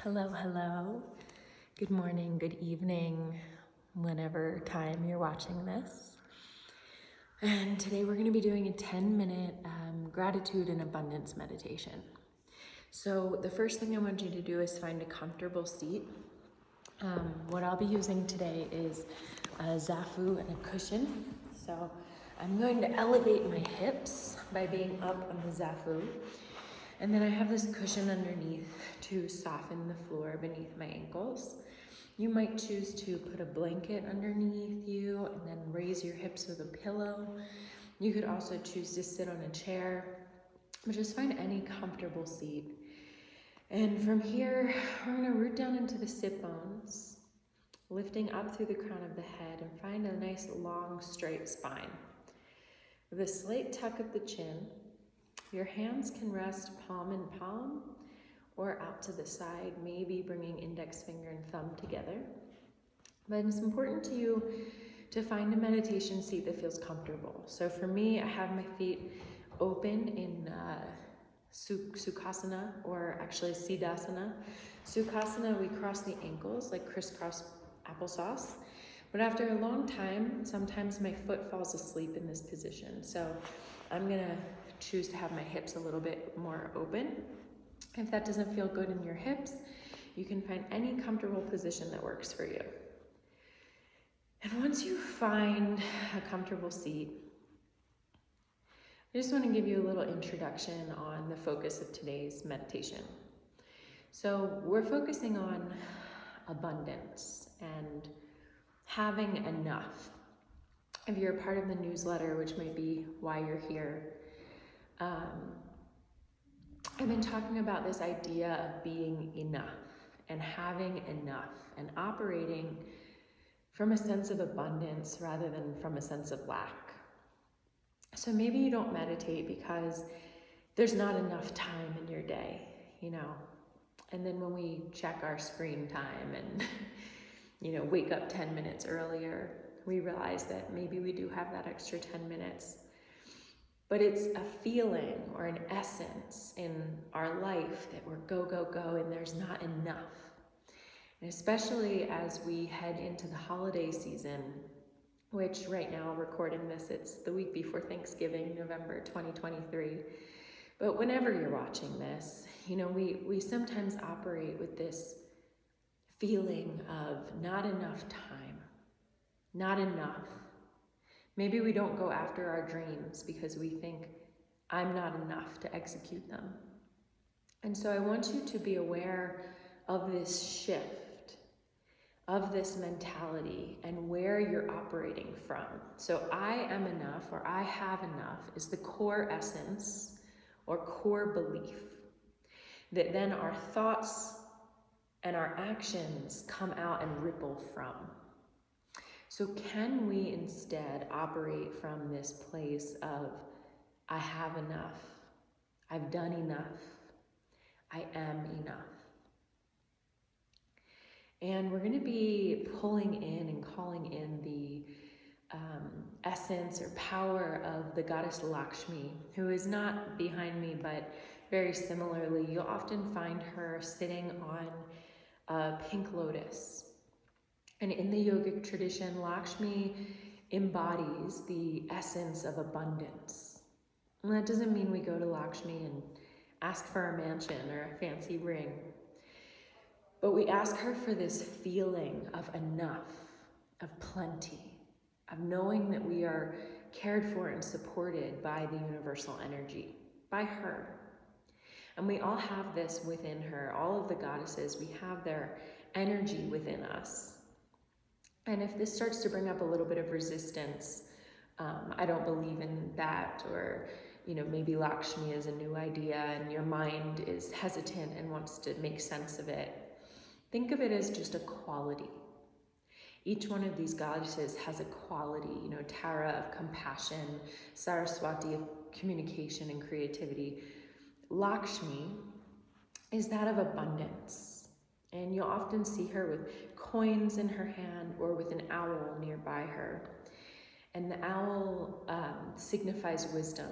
Hello, hello. Good morning, good evening, whenever time you're watching this. And today we're going to be doing a 10-minute gratitude and abundance meditation. So the first thing I want you to do is find a comfortable seat. What I'll be using today is a zafu and a cushion. So I'm going to elevate my hips by being up on the zafu. And then I have this cushion underneath to soften the floor beneath my ankles. You might choose to put a blanket underneath you and then raise your hips with a pillow. You could also choose to sit on a chair, but just find any comfortable seat. And from here, we're gonna root down into the sit bones, lifting up through the crown of the head, and find a nice long straight spine. With a slight tuck of the chin, your hands can rest palm in palm or out to the side, maybe bringing index finger and thumb together. But it's important to you to find a meditation seat that feels comfortable. So for me, I have my feet open in Sukhasana, or actually Siddhasana. Sukhasana, we cross the ankles like crisscross applesauce. But after a long time, sometimes my foot falls asleep in this position. So I'm gonna choose to have my hips a little bit more open. If that doesn't feel good in your hips, you can find any comfortable position that works for you. And once you find a comfortable seat, I just want to give you a little introduction on the focus of today's meditation. So we're focusing on abundance and having enough. If you're a part of the newsletter, which might be why you're here, I've been talking about this idea of being enough and having enough and operating from a sense of abundance rather than from a sense of lack. So maybe you don't meditate because there's not enough time in your day, and then when we check our screen time and, wake up 10 minutes earlier, we realize that maybe we do have that extra 10 minutes. But it's a feeling or an essence in our life that we're go, go, go, and there's not enough. And especially as we head into the holiday season, which right now, recording this, it's the week before Thanksgiving, November 2023. But whenever you're watching this, we sometimes operate with this feeling of not enough time, not enough. Maybe we don't go after our dreams because we think, I'm not enough to execute them. And so I want you to be aware of this shift, of this mentality, and where you're operating from. So I am enough, or I have enough, is the core essence or core belief that then our thoughts and our actions come out and ripple from. So can we instead operate from this place of, I have enough, I've done enough, I am enough? And we're going to be pulling in and calling in the essence or power of the goddess Lakshmi, who is not behind me, but very similarly, you'll often find her sitting on a pink lotus. And in the yogic tradition, Lakshmi embodies the essence of abundance. And that doesn't mean we go to Lakshmi and ask for a mansion or a fancy ring. But we ask her for this feeling of enough, of plenty, of knowing that we are cared for and supported by the universal energy, by her. And we all have this within her. All of the goddesses, we have their energy within us. And if this starts to bring up a little bit of resistance, I don't believe in that, or maybe Lakshmi is a new idea and your mind is hesitant and wants to make sense of it, think of it as just a quality. Each one of these goddesses has a quality, Tara of compassion, Saraswati of communication and creativity. Lakshmi is that of abundance. And you'll often see her with coins in her hand or with an owl nearby her. And the owl signifies wisdom,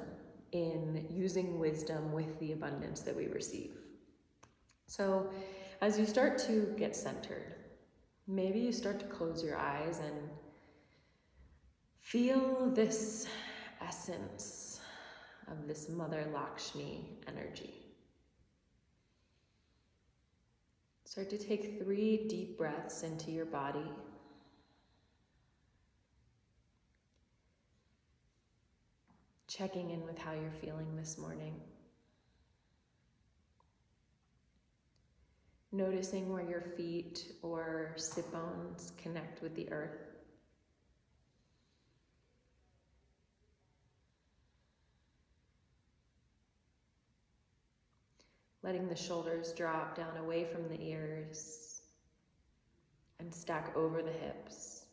in using wisdom with the abundance that we receive. So As you start to get centered, maybe you start to close your eyes and feel this essence of this Mother Lakshmi energy. Start to take 3 deep breaths into your body. Checking in with how you're feeling this morning. Noticing where your feet or sit bones connect with the earth. Letting the shoulders drop down away from the ears and stack over the hips.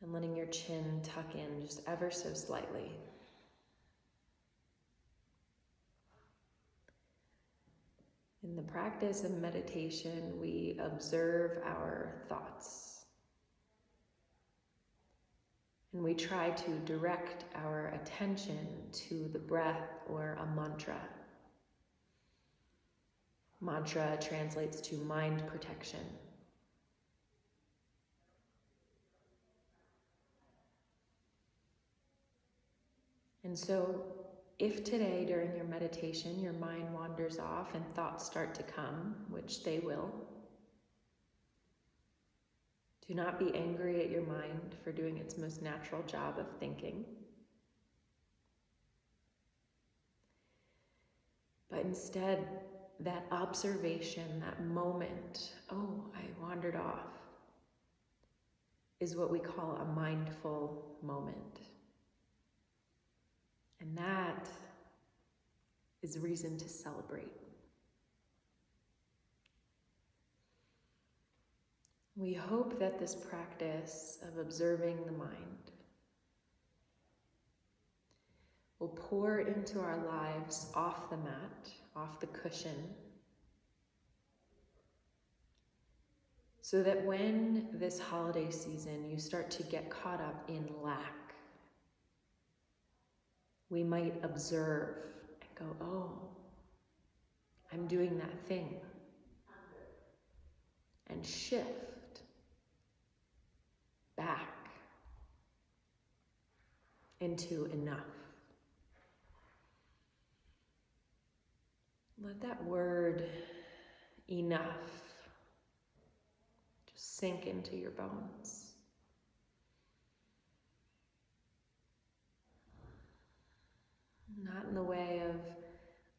And letting your chin tuck in just ever so slightly. In the practice of meditation, we observe our thoughts. And we try to direct our attention to the breath or a mantra. Mantra translates to mind protection. And so, if today during your meditation your mind wanders off and thoughts start to come, which they will, do not be angry at your mind for doing its most natural job of thinking. But instead, that observation, that moment, oh, I wandered off, is what we call a mindful moment. And that is reason to celebrate. We hope that this practice of observing the mind will pour into our lives off the mat, off the cushion, so that when this holiday season you start to get caught up in lack, we might observe and go, oh, I'm doing that thing, and shift back into enough. Let that word enough just sink into your bones. Not in the way of,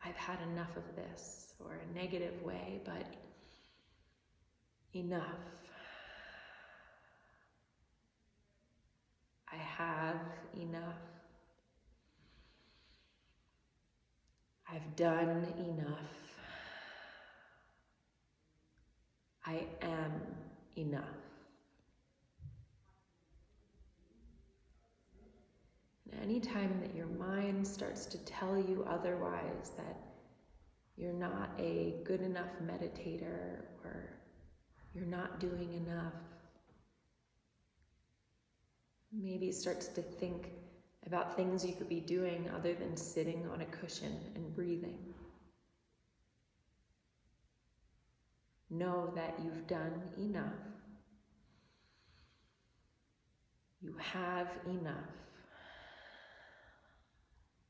I've had enough of this, or a negative way, but enough. I have enough. I've done enough. I am enough. And anytime that your mind starts to tell you otherwise, that you're not a good enough meditator or you're not doing enough, maybe it starts to think about things you could be doing other than sitting on a cushion and breathing. Know that you've done enough. You have enough.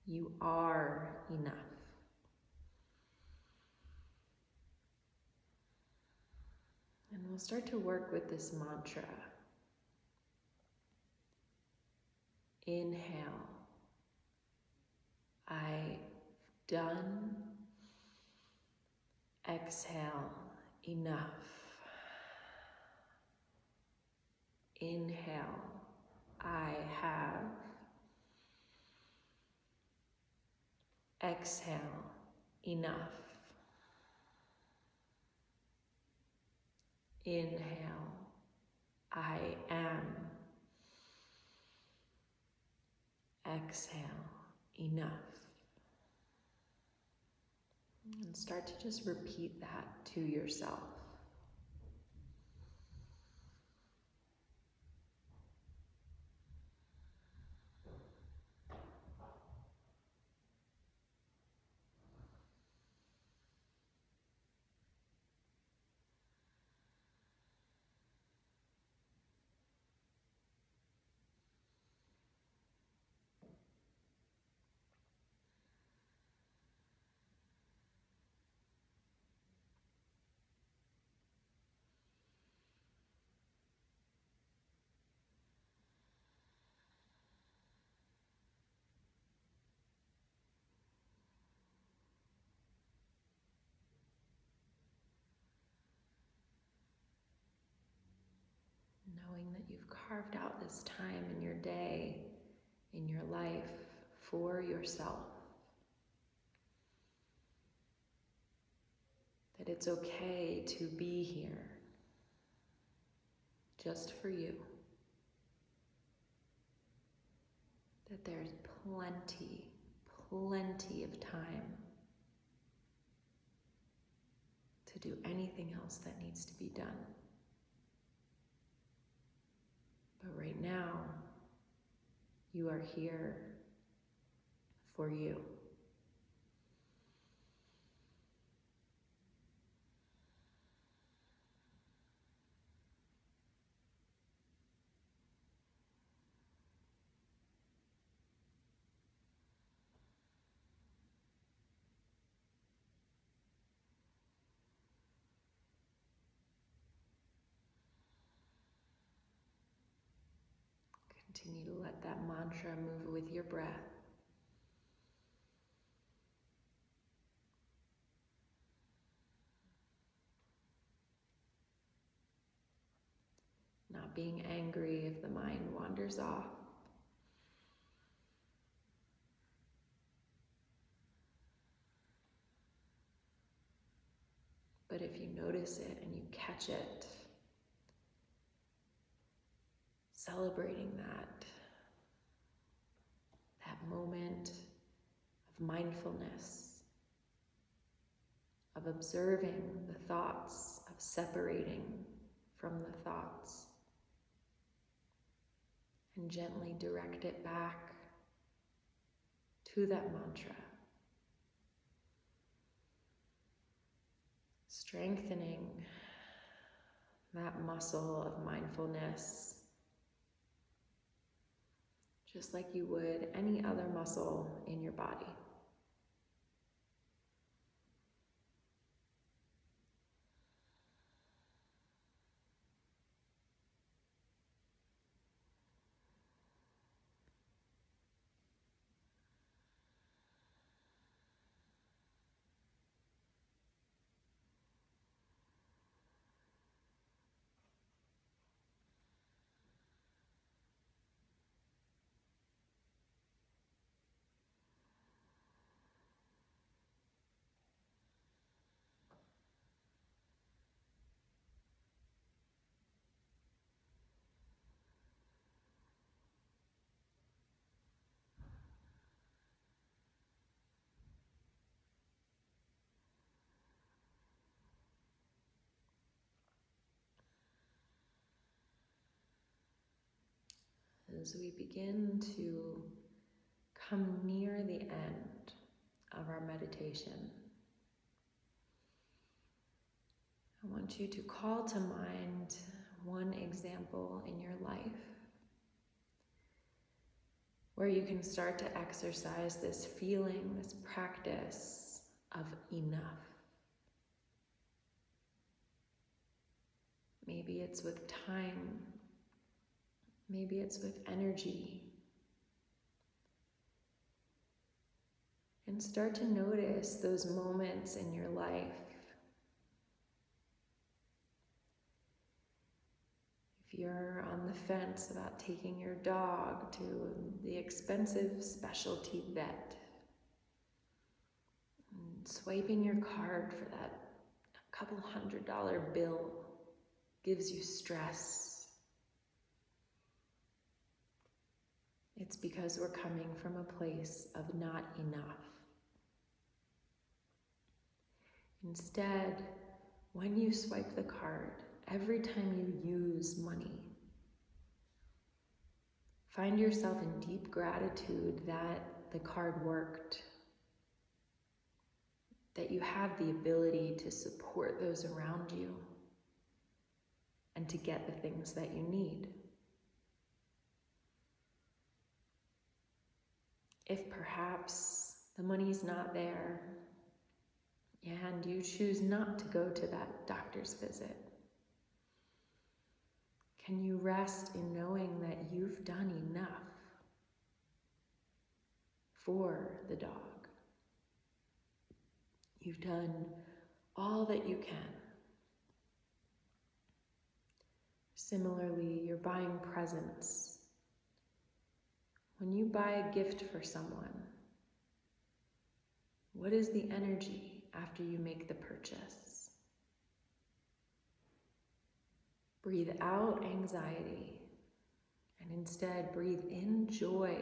You are enough. And we'll start to work with this mantra. Inhale. I've done. Exhale. Enough. Inhale. I have. Exhale. Enough. Inhale. I am. Exhale. Enough. And start to just repeat that to yourself. carved out this time in your day, in your life, for yourself. That it's okay to be here, just for you. That there's plenty of time to do anything else that needs to be done. But right now, you are here for you. Continue to let that mantra move with your breath. Not being angry if the mind wanders off. But if you notice it and you catch it, celebrating that moment of mindfulness, of observing the thoughts, of separating from the thoughts, and gently direct it back to that mantra. Strengthening that muscle of mindfulness, just like you would any other muscle in your body. As we begin to come near the end of our meditation, I want you to call to mind one example in your life where you can start to exercise this feeling, this practice of enough. Maybe it's with time, maybe it's with energy. And start to notice those moments in your life. If you're on the fence about taking your dog to the expensive specialty vet, and swiping your card for that couple $100 bill gives you stress, it's because we're coming from a place of not enough. Instead, when you swipe the card, every time you use money, find yourself in deep gratitude that the card worked, that you have the ability to support those around you and to get the things that you need. If perhaps the money's not there and you choose not to go to that doctor's visit, can you rest in knowing that you've done enough for the dog? You've done all that you can. Similarly, you're buying presents. When you buy a gift for someone, what is the energy after you make the purchase? Breathe out anxiety and instead breathe in joy,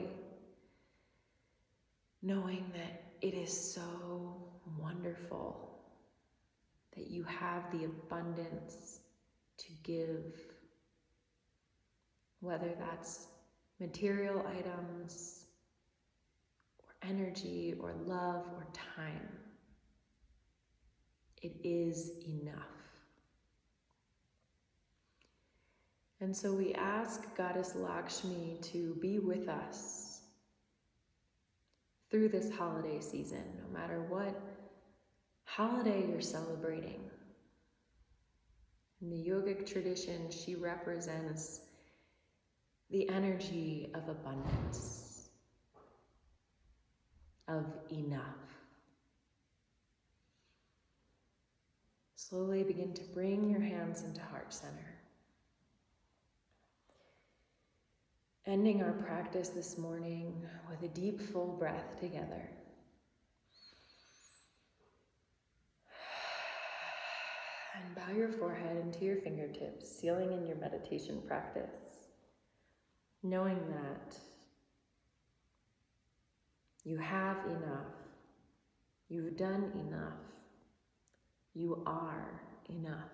knowing that it is so wonderful that you have the abundance to give, whether that's material items, or energy, or love, or time. It is enough. And so we ask Goddess Lakshmi to be with us through this holiday season, no matter what holiday you're celebrating. In the yogic tradition, she represents the energy of abundance, of enough. Slowly begin to bring your hands into heart center. Ending our practice this morning with a deep, full breath together. And bow your forehead into your fingertips, sealing in your meditation practice, knowing that you have enough, you've done enough, you are enough.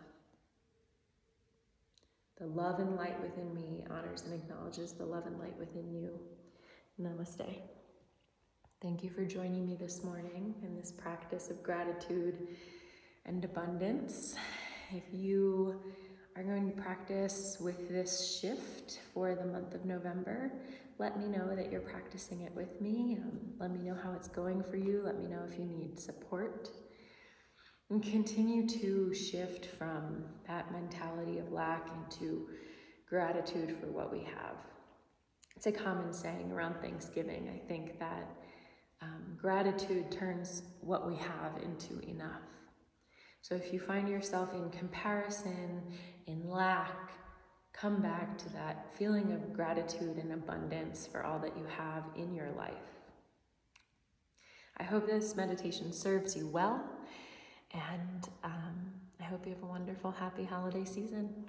The love and light within me honors and acknowledges the love and light within you. Namaste. Thank you for joining me this morning in this practice of gratitude and abundance. If you are going to practice with this shift for the month of November, let me know that you're practicing it with me. Let me know how it's going for you. Let me know if you need support. And continue to shift from that mentality of lack into gratitude for what we have. It's a common saying around Thanksgiving. I think that gratitude turns what we have into enough. So if you find yourself in comparison, in lack, come back to that feeling of gratitude and abundance for all that you have in your life. I hope this meditation serves you well. And I hope you have a wonderful, happy holiday season.